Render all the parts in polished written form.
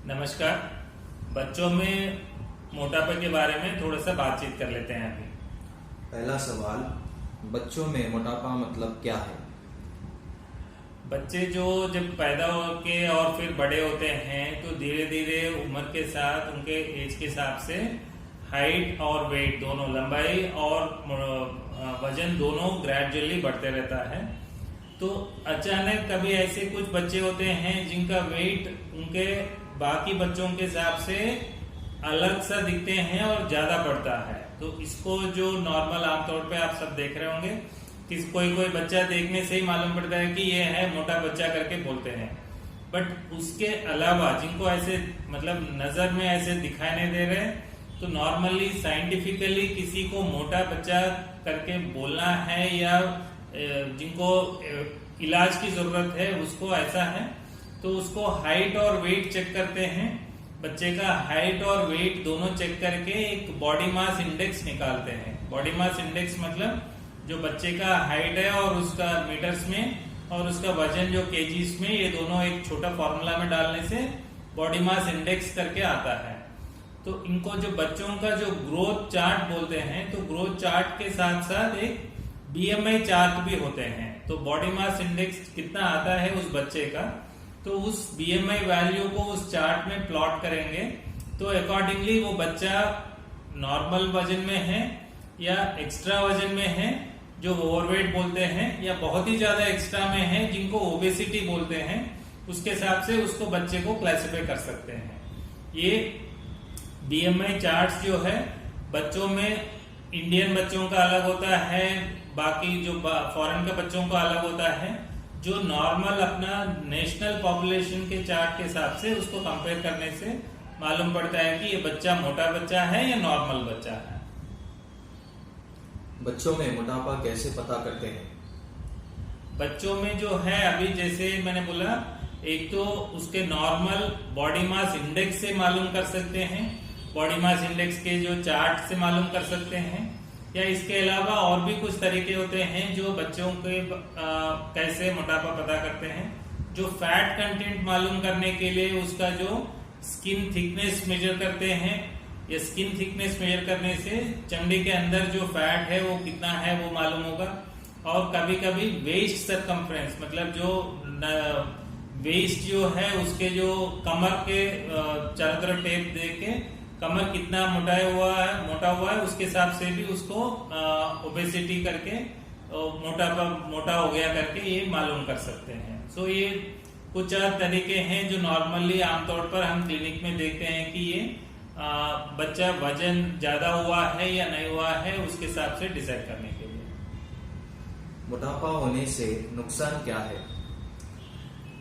नमस्कार। बच्चों में मोटापे के बारे में थोड़ा सा बातचीत कर लेते हैं अभी। पहला सवाल, बच्चों में मोटापा मतलब क्या है? बच्चे जो जब पैदा होके और फिर बड़े होते हैं तो धीरे धीरे उम्र के साथ उनके एज के हिसाब से हाइट और वेट दोनों, लंबाई और वजन दोनों ग्रेजुअली बढ़ते रहता है। तो अचानक कभी ऐसे कुछ बच्चे होते हैं जिनका वेट उनके बाकी बच्चों के हिसाब से अलग सा दिखते हैं और ज्यादा बढ़ता है। तो इसको जो नॉर्मल आमतौर पे आप सब देख रहे होंगे कि कोई कोई बच्चा देखने से ही मालूम पड़ता है कि ये है मोटा बच्चा करके बोलते हैं। बट उसके अलावा जिनको ऐसे मतलब नजर में ऐसे दिखाई नहीं दे रहे, तो नॉर्मली साइंटिफिकली किसी को मोटा बच्चा करके बोलना है या जिनको इलाज की जरूरत है उसको ऐसा है, तो उसको हाइट और वेट चेक करते हैं। बच्चे का हाइट और वेट दोनों चेक करके एक बॉडी मास इंडेक्स निकालते हैं। बॉडी मास इंडेक्स मतलब जो बच्चे का हाइट है और उसका मीटर्स में और उसका वजन जो केजीज में, ये दोनों एक छोटा फॉर्मूला में डालने से बॉडी मास इंडेक्स करके आता है। तो इनको जो बच्चों का जो ग्रोथ चार्ट बोलते हैं, तो ग्रोथ चार्ट के साथ साथ एक बीएमआई चार्ट भी होते हैं। तो बॉडी मास इंडेक्स कितना आता है उस बच्चे का, तो उस बीएमआई वैल्यू को उस चार्ट में प्लॉट करेंगे तो अकॉर्डिंगली वो बच्चा नॉर्मल वजन में है या एक्स्ट्रा वजन में है, जो ओवरवेट बोलते हैं, या बहुत ही ज्यादा एक्स्ट्रा में है जिनको ओबेसिटी बोलते हैं, उसके हिसाब से उसको बच्चे को क्लासिफाई कर सकते हैं। ये बीएमआई चार्ट जो है बच्चों में, इंडियन बच्चों का अलग होता है, बाकी जो फॉरेन के बच्चों का अलग होता है। जो नॉर्मल अपना नेशनल पॉपुलेशन के चार्ट के हिसाब से उसको कंपेयर करने से मालूम पड़ता है कि ये बच्चा मोटा बच्चा है या नॉर्मल बच्चा है। बच्चों में मोटापा कैसे पता करते हैं? बच्चों में जो है अभी जैसे मैंने बोला, एक तो उसके नॉर्मल बॉडी मास इंडेक्स से मालूम कर सकते हैं, बॉडी मास इंडेक्स के जो चार्ट से मालूम कर सकते हैं, या इसके अलावा और भी कुछ तरीके होते हैं जो बच्चों के कैसे मोटापा पता करते हैं। जो फैट कंटेंट मालूम करने के लिए उसका जो स्किन थिकनेस मेजर करते हैं, या स्किन थिकनेस मेजर करने से चमड़ी के अंदर जो फैट है वो कितना है वो मालूम होगा। और कभी कभी वेस्ट सरकमफ्रेंस मतलब जो वेस्ट जो है उसके जो कमर के चारों तरफ टेप दे के कमर कितना मोटा हुआ है उसके हिसाब से भी उसको ओबेसिटी करके मोटा हो गया करके ये मालूम कर सकते हैं। सो ये कुछ तरीके हैं जो नॉर्मली आमतौर पर हम क्लिनिक में देखते हैं कि ये बच्चा वजन ज्यादा हुआ है या नहीं हुआ है, उसके हिसाब से डिसाइड करने के लिए। मोटापा होने से नुकसान क्या है?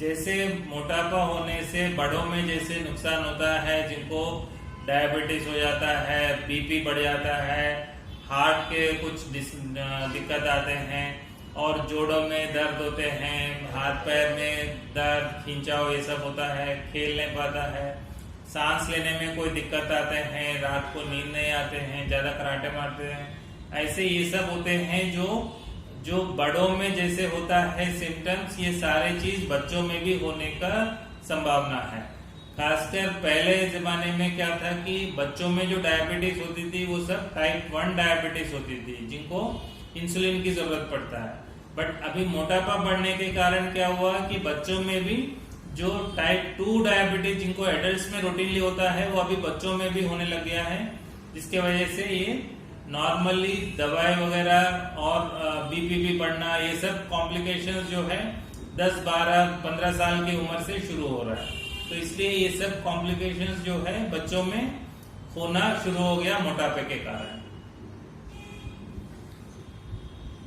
जैसे मोटापा होने से बड़ों में जैसे नुकसान होता है, जिनको डायबिटीज हो जाता है, बीपी बढ़ जाता है, हार्ट के कुछ दिक्कत आते हैं, और जोड़ों में दर्द होते हैं, हाथ पैर में दर्द, खिंचाव, ये सब होता है, खेल नहीं पाता है, सांस लेने में कोई दिक्कत आते हैं, रात को नींद नहीं आते हैं, ज्यादा कराटे मारते हैं, ऐसे ये सब होते हैं जो बड़ों में जैसे होता है सिम्टम्स, ये सारे चीज बच्चों में भी होने का संभावना है। खासकर पहले जमाने में क्या था कि बच्चों में जो डायबिटीज होती थी वो सब टाइप 1 डायबिटीज होती थी, जिनको इंसुलिन की जरूरत पड़ता है। बट अभी मोटापा बढ़ने के कारण क्या हुआ कि बच्चों में भी जो टाइप 2 डायबिटीज जिनको एडल्ट्स में रूटीनली होता है वो अभी बच्चों में भी होने लग गया है, जिसके वजह से ये नॉर्मली दवाई वगैरह और बीपी भी बढ़ना, ये सब कॉम्प्लिकेशंस जो है 10, 12, 15 साल की उम्र से शुरू हो रहा है। तो इसलिए ये सब कॉम्प्लिकेशंस जो है बच्चों में होना शुरू हो गया मोटापे के कारण।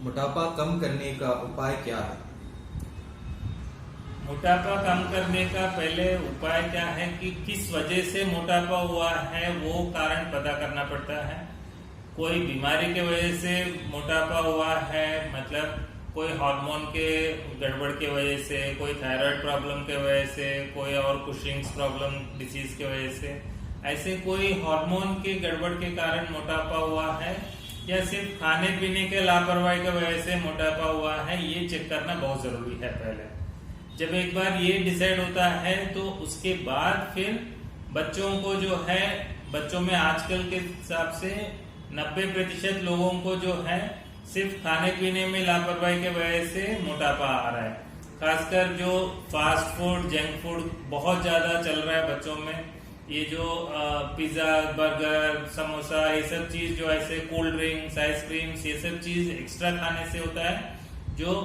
मोटापा कम करने का उपाय क्या है? मोटापा कम करने का पहले उपाय क्या है कि किस वजह से मोटापा हुआ है वो कारण पता करना पड़ता है। कोई बीमारी के वजह से मोटापा हुआ है, मतलब कोई हार्मोन के गड़बड़ के वजह से, कोई थायराइड प्रॉब्लम के वजह से, कोई और कुशिंग्स प्रॉब्लम डिसीज के वजह से, ऐसे कोई हार्मोन के गड़बड़ के कारण मोटापा हुआ है, या सिर्फ खाने पीने के लापरवाही की वजह से मोटापा हुआ है, ये चेक करना बहुत जरूरी है। पहले जब एक बार ये डिसाइड होता है तो उसके बाद फिर बच्चों को जो है, बच्चों में आजकल के हिसाब से 90% लोगों को जो है सिर्फ खाने पीने में लापरवाही के वजह से मोटापा आ रहा है। खासकर जो फास्ट फूड, जंक फूड बहुत ज्यादा चल रहा है बच्चों में। ये जो पिज्जा, बर्गर, समोसा, ये सब चीज जो ऐसे कोल्ड ड्रिंक्स, आइसक्रीम्स, ये सब चीज एक्स्ट्रा खाने से होता है जो।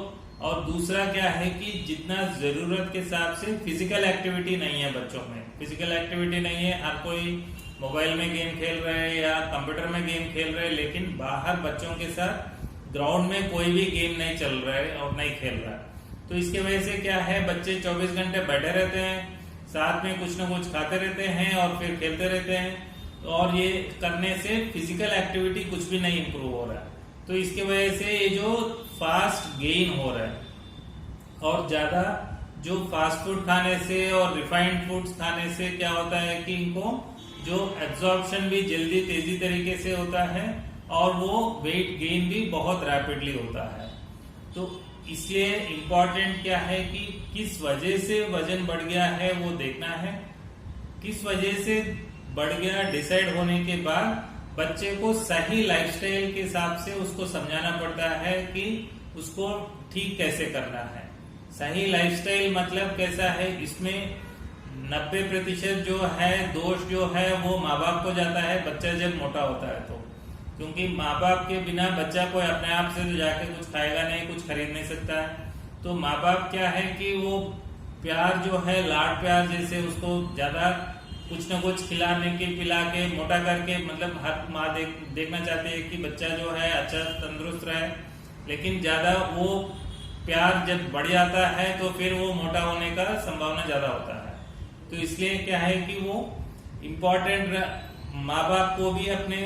और दूसरा क्या है कि जितना जरूरत के हिसाब से फिजिकल एक्टिविटी नहीं है बच्चों में। फिजिकल एक्टिविटी नहीं है, हर कोई मोबाइल में गेम खेल रहे हैं या कंप्यूटर में गेम खेल रहे हैं, लेकिन बाहर बच्चों के साथ ग्राउंड में कोई भी गेम नहीं चल रहा है और नहीं खेल रहा है। तो इसके वजह से क्या है, बच्चे 24 घंटे बैठे रहते हैं, साथ में कुछ ना कुछ खाते रहते हैं और फिर खेलते रहते हैं, और ये करने से फिजिकल एक्टिविटी कुछ भी नहीं इम्प्रूव हो रहा है। तो इसके वजह से ये जो फास्ट गेन हो रहा है, और ज्यादा जो फास्ट फूड खाने से और रिफाइंड फूड्स खाने से क्या होता है कि इनको जो एब्जॉर्प्शन भी जल्दी तेजी तरीके से होता है और वो वेट गेन भी बहुत रैपिडली होता है। तो इसलिए इम्पोर्टेंट क्या है कि किस वजह से वजन बढ़ गया है वो देखना है। किस वजह से बढ़ गया डिसाइड होने के बाद बच्चे को सही लाइफस्टाइल के हिसाब से उसको समझाना पड़ता है कि उसको ठीक कैसे करना है। सही लाइफस्टाइल मतलब कैसा है, इसमें 90% जो है दोष जो है वो माँ बाप को जाता है बच्चा जब मोटा होता है तो। क्योंकि माँ बाप के बिना बच्चा कोई अपने आप से तो जाके कुछ खाएगा नहीं, कुछ खरीद नहीं सकता है। तो माँ बाप क्या है कि वो प्यार जो है, लाड प्यार जैसे उसको ज्यादा कुछ न कुछ खिलाने के, पिला के, मोटा करके, मतलब हर माँ देखना चाहती है कि बच्चा जो है अच्छा तंदुरुस्त रहे। लेकिन ज्यादा वो प्यार जब बढ़ जाता है तो फिर वो मोटा होने का संभावना ज्यादा होता है। तो इसलिए क्या है कि वो इम्पोर्टेंट माँ बाप को भी अपने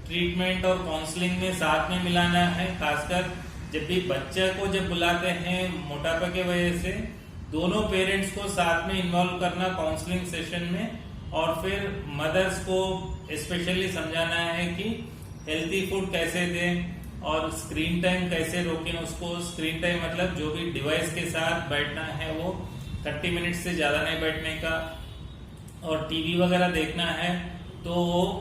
ट्रीटमेंट और काउंसलिंग में साथ में मिलाना है। खासकर जब भी बच्चे को जब बुलाते हैं मोटापा के वजह से, दोनों पेरेंट्स को साथ में इन्वॉल्व करना काउंसलिंग सेशन में, और फिर मदर्स को स्पेशली समझाना है कि हेल्थी फूड कैसे दें और स्क्रीन टाइम कैसे रोकें उसको। स्क्रीन टाइम मतलब जो भी डिवाइस के साथ बैठना है वो 30 मिनट से ज्यादा नहीं बैठने का, और टीवी वगैरह देखना है तो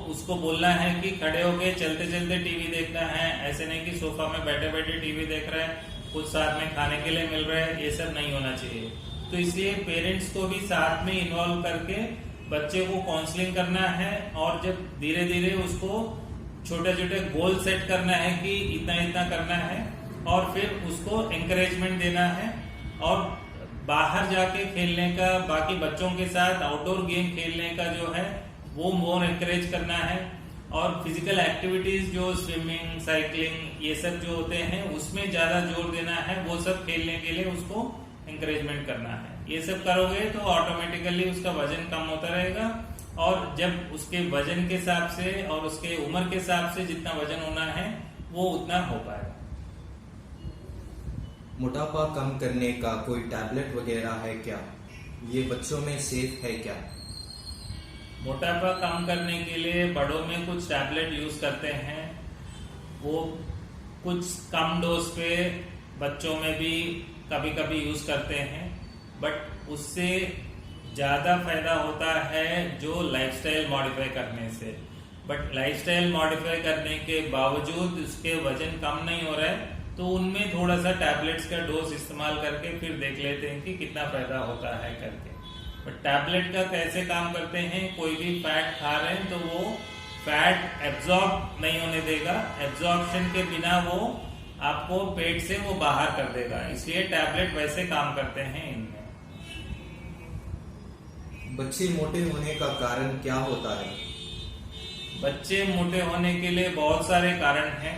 उसको बोलना है कि खड़े होके चलते चलते टीवी देखना है, ऐसे नहीं कि सोफा में बैठे बैठे टीवी देख रहे हैं, कुछ साथ में खाने के लिए मिल रहा है, ये सब नहीं होना चाहिए। तो इसलिए पेरेंट्स को भी साथ में इन्वॉल्व करके बच्चे को काउंसलिंग करना है, और जब धीरे धीरे उसको छोटे छोटे गोल सेट करना है कि इतना इतना करना है, और फिर उसको एंकरेजमेंट देना है, और बाहर जाके खेलने का, बाकी बच्चों के साथ आउटडोर गेम खेलने का जो है वो मोर एंकरेज करना है। और फिजिकल एक्टिविटीज जो स्विमिंग, साइकिलिंग, ये सब जो होते हैं उसमें ज्यादा जोर देना है, वो सब खेलने के लिए उसको एंकरेजमेंट करना है। ये सब करोगे तो ऑटोमेटिकली उसका वजन कम होता रहेगा, और जब उसके वजन के हिसाब से और उसके उम्र के हिसाब से जितना वजन होना है वो उतना हो पाएगा। मोटापा कम करने का कोई टैबलेट वगैरह है क्या? ये बच्चों में सेफ है क्या? मोटापा कम करने के लिए बड़ों में कुछ टैबलेट यूज करते हैं, वो कुछ कम डोज पे बच्चों में भी कभी कभी यूज करते हैं, बट उससे ज्यादा फायदा होता है जो लाइफस्टाइल मॉडिफाई करने से। बट लाइफस्टाइल मॉडिफाई करने के बावजूद उसके वजन कम नहीं हो रहा है, तो उनमें थोड़ा सा टैबलेट्स का डोज इस्तेमाल करके फिर देख लेते हैं कि कितना फायदा होता है करके। बट टैबलेट का कैसे काम करते हैं, कोई भी फैट खा रहे हैं तो वो फैट एब्जॉर्ब नहीं होने देगा, एब्जॉर्प्शन के बिना वो आपको पेट से वो बाहर कर देगा, इसलिए टैबलेट वैसे काम करते हैं इनमें। बच्चे मोटे होने का कारण क्या होता है? बच्चे मोटे होने के लिए बहुत सारे कारण हैं।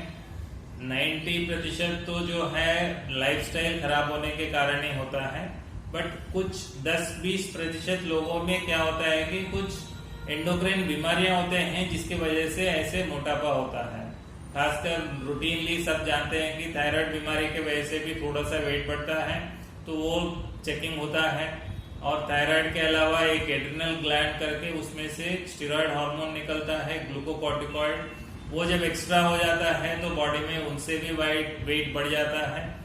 90% तो जो है लाइफस्टाइल खराब होने के कारण ही होता है, बट कुछ 10-20% लोगों में क्या होता है कि कुछ एंडोक्राइन बीमारियां होते हैं जिसकी वजह से ऐसे मोटापा होता है। खासकर रूटीनली सब जानते हैं कि थायराइड बीमारी के वजह से भी थोड़ा सा वेट बढ़ता है, तो वो चेकिंग होता है। और थायराइड के अलावा एक एड्रिनल ग्लैंड करके उसमें से स्टेरॉइड हार्मोन निकलता है, ग्लूकोकॉर्टिकॉइड, वो जब एक्स्ट्रा हो जाता है तो बॉडी में उनसे भी वेट बढ़ जाता है।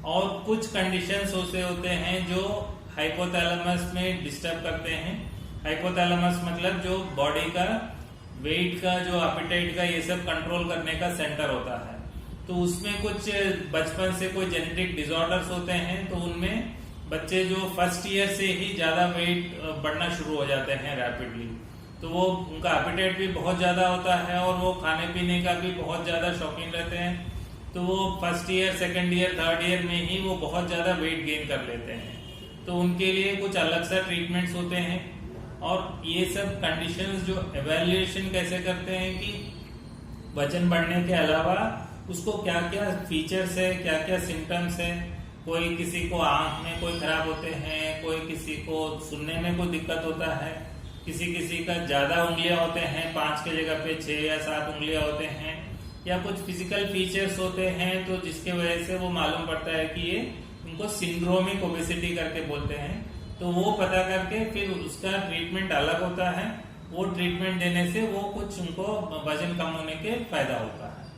और कुछ कंडीशंस ऐसे होते हैं जो हाइपोथैलेमस में डिस्टर्ब करते हैं, हाइपोथैलेमस मतलब जो बॉडी का वेट का, जो एपेटाइट का, ये सब कंट्रोल करने का सेंटर होता है। तो उसमें कुछ बचपन से कोई जेनेटिक डिसऑर्डर्स होते हैं, तो उनमें बच्चे जो फर्स्ट ईयर से ही ज्यादा वेट बढ़ना शुरू हो जाते हैं रैपिडली। तो वो उनका एपेटाइट भी बहुत ज्यादा होता है और वो खाने पीने का भी बहुत ज्यादा शौकीन रहते हैं। तो वो first year, second year, third year में ही वो बहुत ज्यादा वेट गेन कर लेते हैं। तो उनके लिए कुछ अलग सा ट्रीटमेंट्स होते हैं। और ये सब कंडीशंस जो एवेल्युएशन कैसे करते हैं कि वजन बढ़ने के अलावा उसको क्या क्या फीचर्स है, क्या क्या सिम्टम्स है। कोई किसी को आंख में कोई खराब होते हैं, कोई किसी को सुनने में कोई दिक्कत होता है, किसी का ज्यादा उंगलियां होते हैं, 5 की जगह पे 6 या 7 उंगलियां होते हैं, या कुछ फिजिकल फीचर्स होते हैं तो जिसके वजह से वो मालूम पड़ता है कि ये उनको सिंड्रोमिक ओबेसिटी करके बोलते हैं। तो वो पता करके फिर उसका ट्रीटमेंट अलग होता है। वो ट्रीटमेंट देने से वो कुछ उनको वजन कम होने के फायदा होता है।